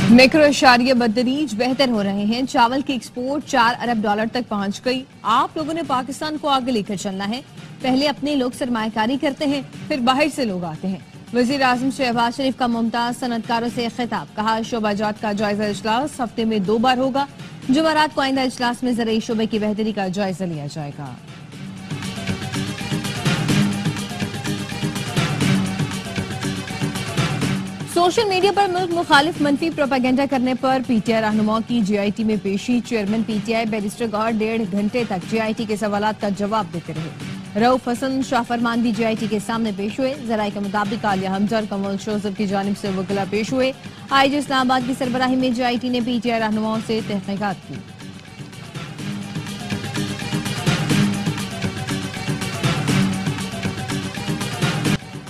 Macro اشاریہ بتدریج بہتر ہو رہے ہیں. چاول کی ایکسپورٹ $4 ارب تک پہنچ گئی. آپ لوگوں نے پاکستان کو آگے لے کر چلنا ہے. پہلے اپنے لوگ سرمایہ کاری کرتے ہیں، پھر باہر سے لوگ آتے ہیں. وزیر اعظم شہباز شریف کا ممتاز صنعت کاروں سے خطاب. کہا شعبہ جات کا جائزہ اجلاس ہفتے میں 2 بار ہوگا. جمعرات کو آئندہ اجلاس میں زرعی شعبے کی بہتری کا جائزہ لیا جائے گا. سوشل میڈیا پر ملک مخالف منفی پروپیگنڈا کرنے پر پی ٹی آئی رہنماؤں کی جے آئی ٹی میں پیشی. Chairman P T I barrister گور 1.5 گھنٹے تک جے آئی ٹی کے سوالات کا جواب دیتے رہے. رؤف حسن شاہ فرمان بھی جے آئی ٹی کے سامنے پیش ہوئے. ذرائع کے مطابق عالیہ حمزہ اور کمل شوذب کی جانب سے وکلاء پیش ہوئے. آئی جی اسلام آباد کی سربراہی میں جے آئی ٹی نے پی ٹی آئی رہنماؤں سے تحقیقات کی.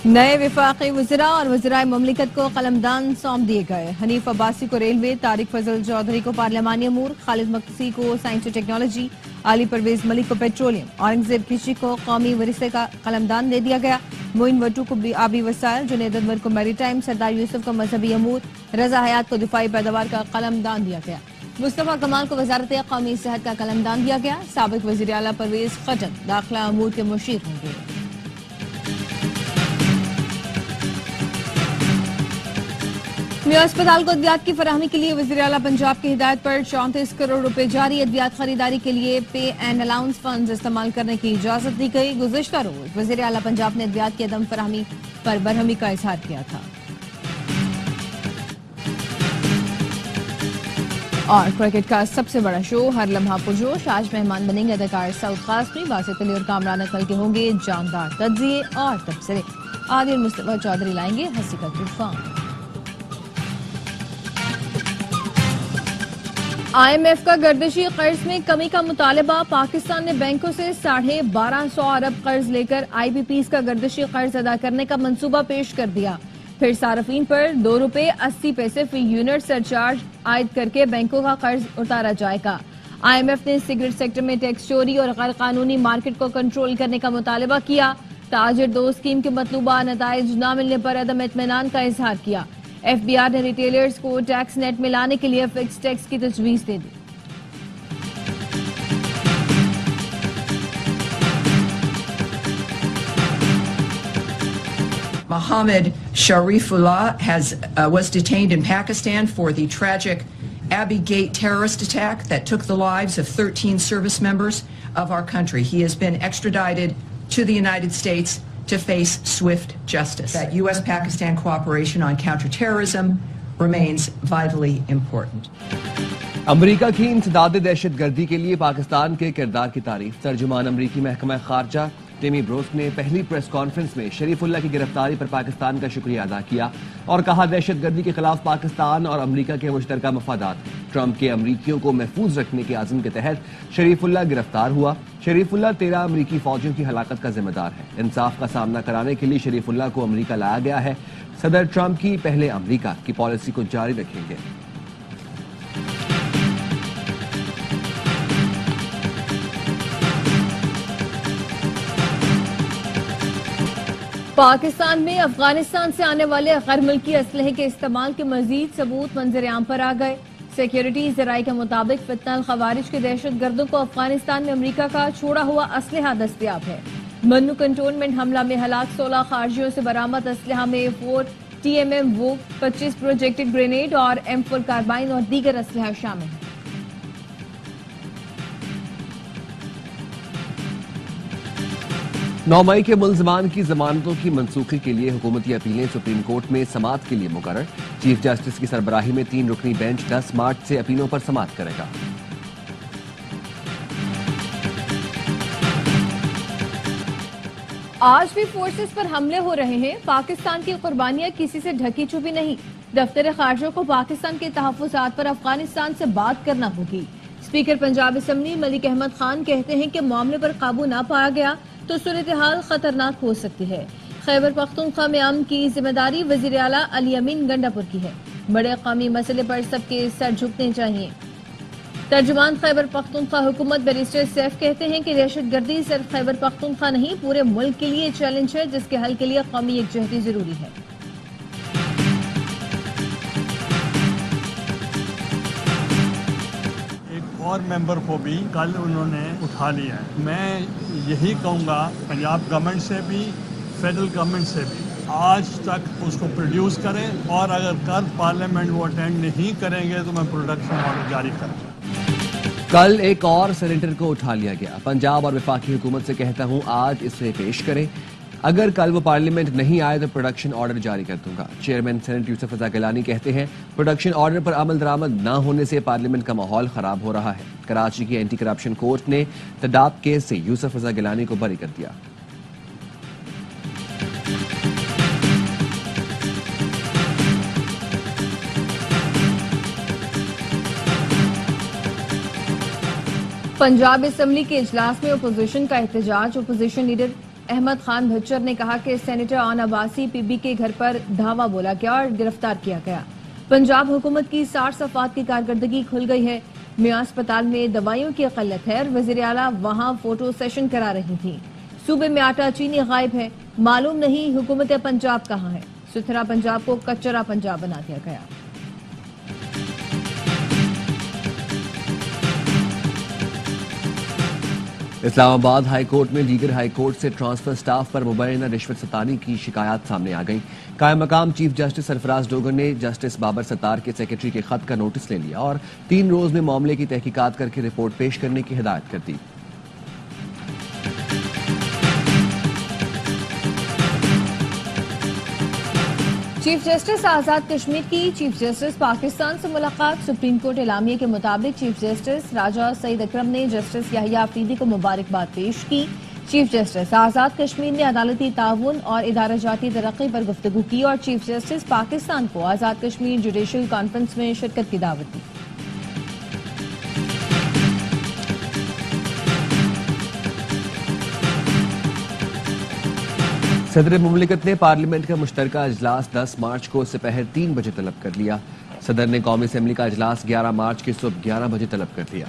نئے وفاقی وزراء اور وزرائے مملکت کو قلمدان سونپ دیے گئے. حنیف عباسی کو ریلوے، طارق فضل چودھری کو پارلیمانی امور، خالد مقدسی کو سائنس و ٹیکنالوجی، علی پرویز ملک کو پیٹرولیم، اورنگزیب کھچی کو قومی ورثے کا قلمدان دے دیا گیا. معین وٹو کو آبی وسائل، جنید انور کو میری ٹائم، سردار یوسف کو مذہبی امور، رضا حیات کو دفاعی پیداوار کا قلمدان دیا گیا. مصطفیٰ کمال کو وزارت قومی صحت کا قلمدان دیا گیا. سابق وزیر اعلیٰ پرویز خٹک داخلہ امور کے مشیر ہوں گے. میو اسپتال کو ادویات کی فراہمی کے لیے وزیر اعلیٰ پنجاب کی ہدایت پر 34 کروڑ روپے جاری. ادویات خریداری کے لیے پے اینڈ الاؤنس فنڈز استعمال کرنے کی اجازت دی گئی. گزشتہ روز وزیر اعلیٰ پنجاب نے ادویات کی عدم فراہمی پر برہمی کا اظہار کیا تھا. اور کرکٹ کا سب سے بڑا شو ہر لمحہ پرجوش. آج مہمان بنیں گے اداکار سعود قاسمی. باسط علی اور کامران اقل کے ہوں گے جاندار تجزیے اور تبصرے. عادل مصطفیٰ چودھری لائیں گے ہنسی کا طوفان. آئی ایم ایف کا گردشی قرض میں کمی کا مطالبہ. پاکستان نے بینکوں سے 1250 ارب قرض لے کر آئی بی پیز کا گردشی قرض ادا کرنے کا منصوبہ پیش کر دیا. پھر صارفین پر $2.80 فی یونٹ سرچارج عائد کر کے بینکوں کا قرض اتارا جائے گا. آئی ایم ایف نے سگریٹ سیکٹر میں ٹیکس چوری اور غیر قانونی مارکیٹ کو کنٹرول کرنے کا مطالبہ کیا. تاجر 2 اسکیم کے مطلوبہ نتائج نہ ملنے پر عدم اطمینان کا اظہار کیا. ایف بی آر نے ریٹیلرز کو ٹیکس نیٹ میں لانے کے لیے فکس ٹیکس کی تجویز دے دی. Mohammed Sharifullah was detained in Pakistan for the tragic Abbey Gate terrorist attack that took the lives of 13 service members of our country. He has been extradited to the United States to face swift justice. That U.S.-Pakistan cooperation on counterterrorism remains vitally important. امریکہ کی انسداد دہشت گردی کے لیے پاکستان کے کردار کی تعریف. ترجمان امریکی محکمہ خارجہ ٹیمی بروس نے پہلی پریس کانفرنس میں شریف اللہ کی گرفتاری پر پاکستان کا شکریہ ادا کیا اور کہا دہشت گردی کے خلاف پاکستان اور امریکہ کے مشترکہ مفادات ہیں. ٹرمپ کے امریکیوں کو محفوظ رکھنے کے عزم کے تحت شریف اللہ گرفتار ہوا. شریف اللہ 13 امریکی فوجیوں کی ہلاکت کا ذمہ دار ہے. انصاف کا سامنا کرانے کے لیے شریف اللہ کو امریکہ لایا گیا ہے. صدر ٹرمپ کی پہلے امریکہ کی پالیسی کو جاری رکھیں گے. پاکستان میں افغانستان سے آنے والے غیر ملکی اسلحے کے استعمال کے مزید ثبوت منظر عام پر آ گئے. سیکیورٹی ذرائع کے مطابق فتنہ الخوارج کے دہشت گردوں کو افغانستان میں امریکہ کا چھوڑا ہوا اسلحہ دستیاب ہے. منو کنٹونمنٹ حملہ میں ہلاک 16 خارجیوں سے برآمد اسلحہ میں 4 TMM ووک، 25 پروجیکٹڈ گرینیڈ اور M4 کاربائن اور دیگر اسلحہ شامل ہیں. 9 مئی کے ملزمان کی ضمانتوں کی منسوخی کے لیے حکومتی اپیلیں سپریم کورٹ میں سماعت کے لیے مقرر. چیف جسٹس کی سربراہی میں 3 رکنی بینچ 10 مارچ سے اپیلوں پر سماعت کرے گا. آج بھی فورسز پر حملے ہو رہے ہیں. پاکستان کی قربانیاں کسی سے ڈھکی چھپی نہیں. دفتر خارجہ کو پاکستان کے تحفظات پر افغانستان سے بات کرنا ہوگی. اسپیکر پنجاب اسمبلی ملک احمد خان کہتے ہیں کہ معاملے پر قابو نہ پایا گیا تو صورتحال خطرناک ہو سکتی ہے. خیبر پختونخوا میں امن کی ذمہ داری وزیر اعلیٰ علی امین گنڈاپور کی ہے. بڑے قومی مسئلے پر سب کے سر جھکنے چاہیے. ترجمان خیبر پختونخوا حکومت بیرسٹر سیف کہتے ہیں کہ دہشت گردی صرف خیبر پختونخوا نہیں پورے ملک کے لیے چیلنج ہے جس کے حل کے لیے قومی یکجہتی ضروری ہے. اور ممبر کو بھی کل انہوں نے اٹھا لیا ہے. میں یہی کہوں گا پنجاب گورنمنٹ سے بھی فیڈرل گورنمنٹ سے بھی آج تک اس کو پروڈیوس کریں, اور اگر کل پارلیمنٹ وہ اٹینڈ نہیں کریں گے تو میں پروڈکشن آرڈر جاری کروں گا. کل ایک اور سینیٹر کو اٹھا لیا گیا. پنجاب اور وفاقی حکومت سے کہتا ہوں آج اسے پیش کریں, اگر کل وہ پارلیمنٹ نہیں آئے تو پروڈکشن آرڈر جاری کر دوں گا. چیئرمین سینٹ یوسف رضا گیلانی کہتے ہیں پروڈکشن آرڈر پر عمل درآمد نہ ہونے سے پارلیمنٹ کا ماحول خراب ہو رہا ہے. کراچی کی اینٹی کرپشن کورٹ نے تڈاب کیس سے یوسف رضا گیلانی کو بری کر دیا. پنجاب اسمبلی کے اجلاس میں اپوزیشن کا احتجاج. اپوزیشن لیڈر احمد خان بھچر نے کہا کہ senator on Abbasi P be کے گھر پر دھاوا بولا گیا اور گرفتار کیا گیا. پنجاب حکومت کی 60 صفحات کی کارکردگی کھل گئی ہے. میاں اسپتال میں دوائیوں کی قلت ہے اور وزیر اعلیٰ وہاں فوٹو سیشن کرا رہی تھیں. صوبے میں آٹا چینی غائب ہے, معلوم نہیں حکومت پنجاب کہاں ہے. ستھرا پنجاب کو کچرا پنجاب بنا دیا گیا. اسلام آباد ہائی کورٹ میں دیگر ہائی کورٹ سے ٹرانسفر سٹاف پر مبینہ رشوت ستانی کی شکایات سامنے آ گئیں. قائم مقام چیف جسٹس سرفراز ڈوگر نے جسٹس بابر ستار کے سیکرٹری کے خط کا نوٹس لے لیا اور 3 روز میں معاملے کی تحقیقات کر کے رپورٹ پیش کرنے کی ہدایت کر دی. چیف جسٹس آزاد کشمیر کی چیف جسٹس پاکستان سے ملاقات. سپریم کورٹ اعلامیے کے مطابق چیف جسٹس راجہ سعید اکرم نے جسٹس یحییٰ آفریدی کو مبارکباد پیش کی. چیف جسٹس آزاد کشمیر نے عدالتی تعاون اور ادارہ جاتی ترقی پر گفتگو کی اور چیف جسٹس پاکستان کو آزاد کشمیر جوڈیشل کانفرنس میں شرکت کی دعوت دی. صدر مملکت نے پارلیمنٹ کا مشترکہ اجلاس 10 مارچ کو سپہر 3 بجے طلب کر لیا. صدر نے قومی اسمبلی کا اجلاس 11 مارچ کی صبح 11 بجے طلب کر لیا.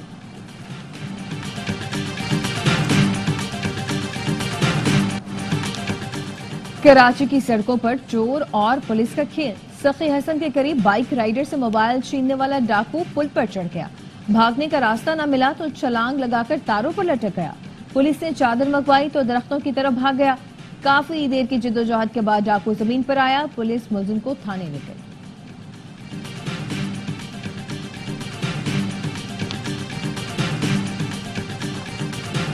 کراچی کی سڑکوں پر چور اور پولیس کا کھیل. سخی حسن کے قریب بائک رائیڈر سے موبائل چھیننے والا ڈاکو پل پر چڑھ گیا. بھاگنے کا راستہ نہ ملا تو چھلانگ لگا کر تاروں پر لٹک گیا. پولیس نے چادر منگوائی تو درختوں کی طرف بھاگ گیا. کافی دیر کی جدوجہد کے بعد ڈاکو زمین پر آیا. پولیس ملزم کو تھانے لے گئی.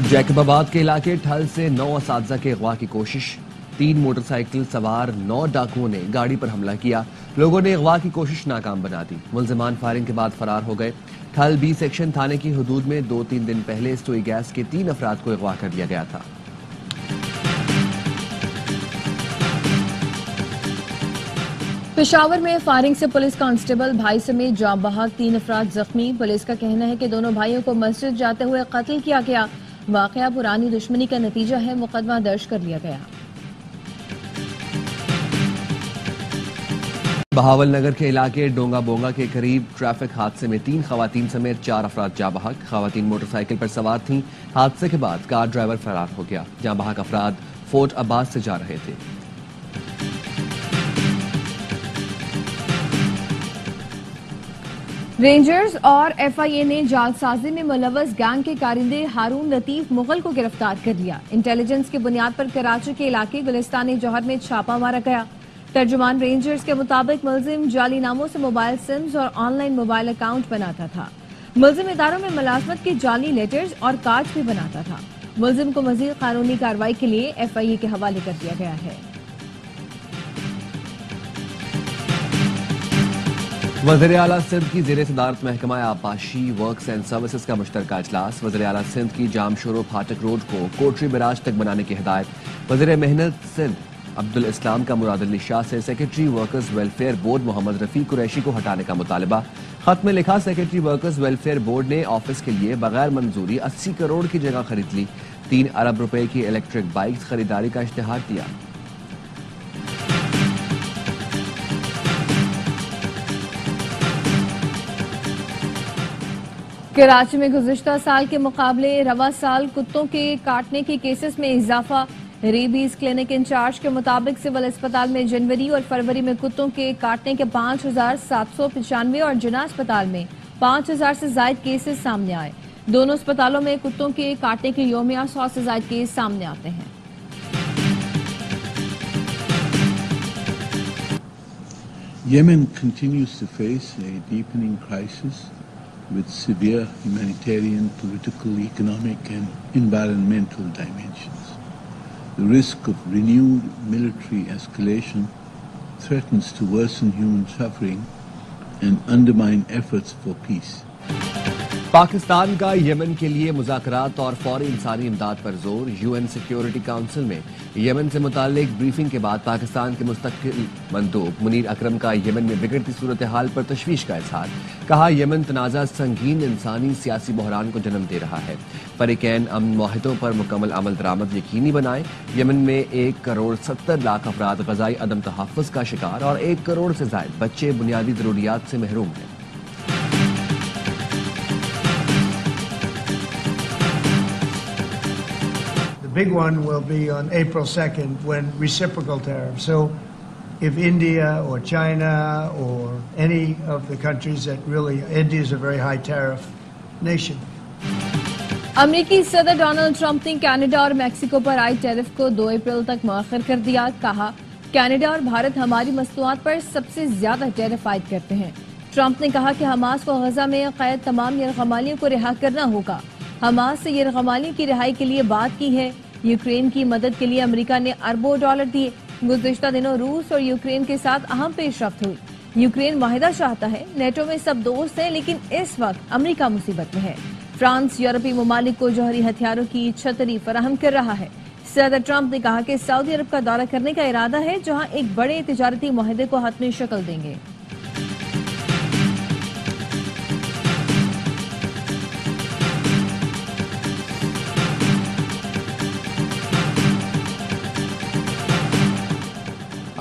جیکب آباد کے علاقے ٹھل سے 9 اساتذہ کے اغوا کی کوشش. 3 موٹر سائیکل سوار 9 ڈاکوؤں نے گاڑی پر حملہ کیا. لوگوں نے اغوا کی کوشش ناکام بنا دی. ملزمان فائرنگ کے بعد فرار ہو گئے. ٹھل بی سیکشن تھانے کی حدود میں 2-3 دن پہلے سوئی گیس کے 3 افراد کو اغوا کر لیا گیا تھا. پشاور میں فائرنگ سے پولیس کانسٹیبل بھائی سمیت جاں بحق 3 افراد زخمی. پولیس کا کہنا ہے کہ دونوں بھائیوں کو مسجد جاتے ہوئے قتل کیا گیا. واقعہ پرانی دشمنی کا نتیجہ ہے. مقدمہ درج کر لیا گیا. بہاول نگر کے علاقے ڈونگا بونگا کے قریب ٹریفک حادثے میں 3 خواتین سمیت 4 افراد جاں بحق. خواتین موٹر سائیکل پر سوار تھیں. حادثے کے بعد کار ڈرائیور فرار ہو گیا. جاں بحق افراد فورٹ عباس سے جا رہے تھے. رینجرز اور ایف آئی اے نے جعل سازی میں ملوث گینگ کے کارندے ہارون لطیف مغل کو گرفتار کر لیا. انٹیلیجنس کی بنیاد پر کراچی کے علاقے گلستان جوہر میں چھاپہ مارا گیا. ترجمان رینجرز کے مطابق ملزم جعلی ناموں سے موبائل سمز اور آن لائن موبائل اکاؤنٹ بناتا تھا. ملزم اداروں میں ملازمت کے جعلی لیٹرز اور کارڈز بھی بناتا تھا. ملزم کو مزید قانونی کارروائی کے لیے ایف آئی اے کے حوالے کر دیا گیا ہے. وزیر اعلیٰ سندھ کی زیر صدارت محکمہ آبپاشی ورکس اینڈ سروسز کا مشترکہ اجلاس. وزیر اعلیٰ سندھ کی جام شورو پھاٹک روڈ کو کوٹری براج تک بنانے کی ہدایت. وزیر محنت سندھ عبدالاسلام کا مراد علی شاہ سے سیکرٹری ورکرز ویلفیئر بورڈ محمد رفیق قریشی کو ہٹانے کا مطالبہ. خط میں لکھا سیکرٹری ورکرز ویلفیئر بورڈ نے آفس کے لیے بغیر منظوری 80 کروڑ کی جگہ خرید لی. 3 ارب روپے کی الیکٹرک بائکس خریداری کا اشتہار دیا. کراچی میں گزشتہ سال کے مقابلے رواں سال کتوں کے کاٹنے کے کیسز میں اضافہ. ریبیز کلینک انچارج کے مطابق سول اسپتال میں جنوری اور فروری میں کتوں کے کاٹنے کے 5,795 اور جناح اسپتال میں 5,000 سے زائد کیسز سامنے آئے. دونوں اسپتالوں میں کتوں کے کاٹنے کے یومیہ 100 سے زائد کیس سامنے آتے ہیں۔ Yemen continues to face a deepening crisis with severe humanitarian, political, economic and environmental dimensions. The risk of renewed military escalation threatens to worsen human suffering and undermine efforts for peace. Pakistan کا یمن کے لیے مذاکرات اور فوری انسانی امداد پر زور۔ UN security council میں یمن سے متعلق بریفنگ کے بعد پاکستان کے مستقل مندوب منیر اکرم کا یمن میں بگڑتی صورتحال پر تشویش کا اظہار۔ کہا یمن تنازع سنگین انسانی سیاسی بحران کو جنم دے رہا ہے، فریقین امن معاہدوں پر مکمل عمل درآمد یقینی بنائیں۔ یمن میں 1.70 کروڑ افراد غذائی عدم تحفظ کا شکار اور 1 کروڑ سے زائد بچے بنیادی ضروریات سے محروم ہیں۔ The big one will be on April 2nd when reciprocal tariffs. So if India or China or any of the countries that really, India is a very high tariff nation. امریکی صدر ڈونلڈ ٹرمپ نے Canada اور Mexico پر عائد tariff کو 2 April تک مؤخر کر دیا۔ کہا کینیڈا اور بھارت ہماری مصنوعات پر سب سے زیادہ ٹیرف عائد کرتے ہیں۔ ٹرمپ نے کہا کہ حماس کو غزہ میں قید تمام یرغمالیوں کو رہا کرنا ہوگا۔ حماس سے یرغمالیوں کی رہائی کے لیے بات کی ہے۔ یوکرین کی مدد کے لیے امریکہ نے اربوں ڈالر دیے۔ گزشتہ دنوں روس اور یوکرین کے ساتھ اہم پیش رفت ہوئی۔ یوکرین معاہدہ چاہتا ہے، نیٹو میں سب دوست ہیں، لیکن اس وقت امریکہ مصیبت میں ہے۔ فرانس یورپی ممالک کو جوہری ہتھیاروں کی چھتری فراہم کر رہا ہے۔ صدر ٹرمپ نے کہا کہ سعودی عرب کا دورہ کرنے کا ارادہ ہے، جہاں ایک بڑے تجارتی معاہدے کو حتمی شکل دیں گے۔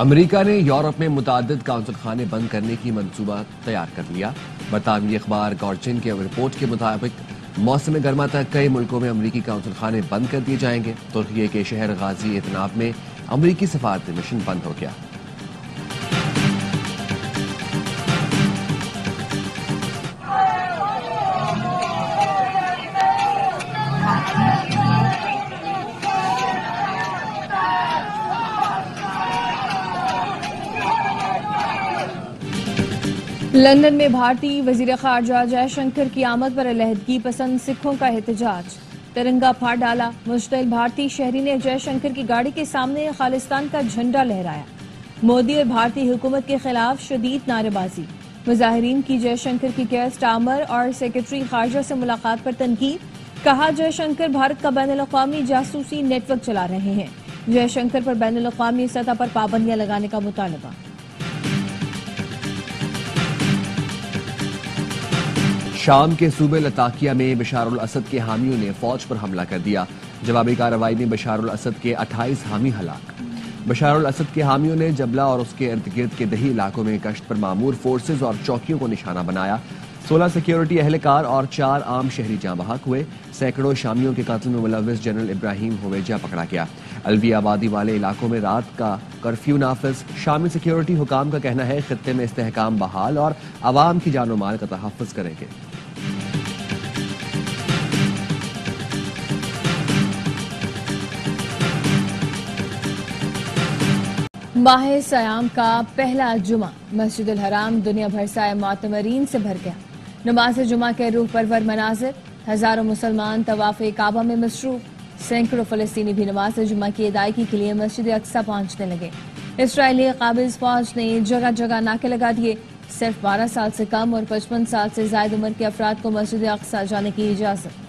امریکہ نے یورپ میں متعدد کونسل خانے بند کرنے کی منصوبہ تیار کر لیا۔ برطانوی اخبار گارجین کے رپورٹ کے مطابق موسم گرما تک کئی ملکوں میں امریکی کونسل خانے بند کر دیے جائیں گے۔ ترکیے کے شہر غازی ایتناب میں امریکی سفارتی مشن بند ہو گیا۔ لندن میں بھارتی وزیر خارجہ جے شنکر کی آمد پر علیحدگی پسند سکھوں کا احتجاج۔ ترنگا پھاڑ ڈالا۔ مشتعل بھارتی شہری نے جے شنکر کی گاڑی کے سامنے خالصتان کا جھنڈا لہرایا۔ مودی اور بھارتی حکومت کے خلاف شدید نعرے بازی۔ مظاہرین کی جے شنکر کی کیئر سٹارمر اور سیکرٹری خارجہ سے ملاقات پر تنقید۔ کہا جے شنکر بھارت کا بین الاقوامی جاسوسی نیٹ ورک چلا رہے ہیں۔ جے شنکر پر بین الاقوامی سطح پر پابندیاں لگانے کا مطالبہ۔ شام کے صوبے لتاکیہ میں بشار الاسد کے حامیوں نے فوج پر حملہ کر دیا۔ جوابی کارروائی میں بشار الاسد کے 28 حامی ہلاک۔ بشار الاسد کے حامیوں نے جبلہ اور اس کے ارد گرد کے دیہی علاقوں میں گشت پر مامور فورسز اور چوکیوں کو نشانہ بنایا۔ 16 سیکیورٹی اہلکار اور 4 عام شہری جاں بحق ہوئے۔ سینکڑوں شامیوں کے قتل میں ملوث جنرل ابراہیم ہویجہ پکڑا گیا۔ الوی آبادی والے علاقوں میں رات کا کرفیو نافذ۔ شامی سیکیورٹی حکام کا کہنا ہے خطے میں استحکام بحال اور عوام کی جان و مال کا تحفظ کریں گے۔ ماہ سیام کا پہلا جمعہ مسجد الحرام دنیا بھر سے معتمرین سے بھر گیا۔ نماز جمعہ کے روح پرور مناظر، ہزاروں مسلمان طواف کعبہ میں مصروف۔ سینکڑوں فلسطینی بھی نماز جمعہ کی ادائیگی کے لیے مسجد اقصی پہنچنے لگے۔ اسرائیلی قابض فوج نے جگہ جگہ ناکے لگا دیے۔ صرف 12 سال سے کم اور 55 سال سے زائد عمر کے افراد کو مسجد اقصی جانے کی اجازت۔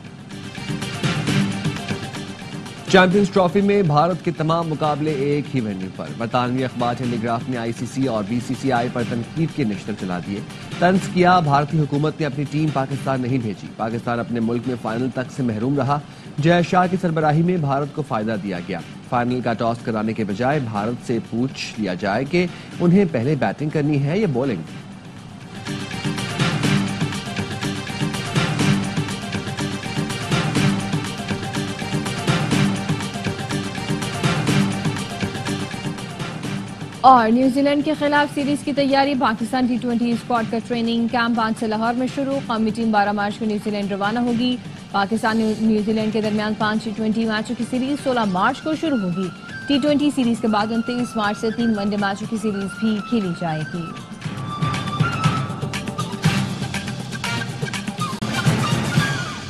چیمپئنز ٹرافی میں بھارت کے تمام مقابلے ایک ہی وینیو پر۔ برطانوی اخبار ٹیلی گراف نے ICC اور BCCI پر تنقید کے نشتر چلا دیے۔ طنز کیا بھارتی حکومت نے اپنی ٹیم پاکستان نہیں بھیجی، پاکستان اپنے ملک میں فائنل تک سے محروم رہا۔ جے شاہ کی سربراہی میں بھارت کو فائدہ دیا گیا۔ فائنل کا ٹاس کرانے کے بجائے بھارت سے پوچھ لیا جائے کہ انہیں پہلے بیٹنگ کرنی ہے یا بولنگ۔ اور نیوزی لینڈ کے خلاف سیریز کی تیاری۔ پاکستان T20 اسکواڈ کا ٹریننگ کیمپ 5 سے لاہور میں شروع۔ قومی ٹیم 12 مارچ کو نیوزی لینڈ روانہ ہوگی پاکستان نیوزی لینڈ کے درمیان 5 T20 میچوں کی سیریز 16 مارچ کو شروع ہوگی. T20 سیریز کے بعد 29 مارچ سے 3 ون ڈے میچوں کی سیریز بھی کھیلی جائے گی.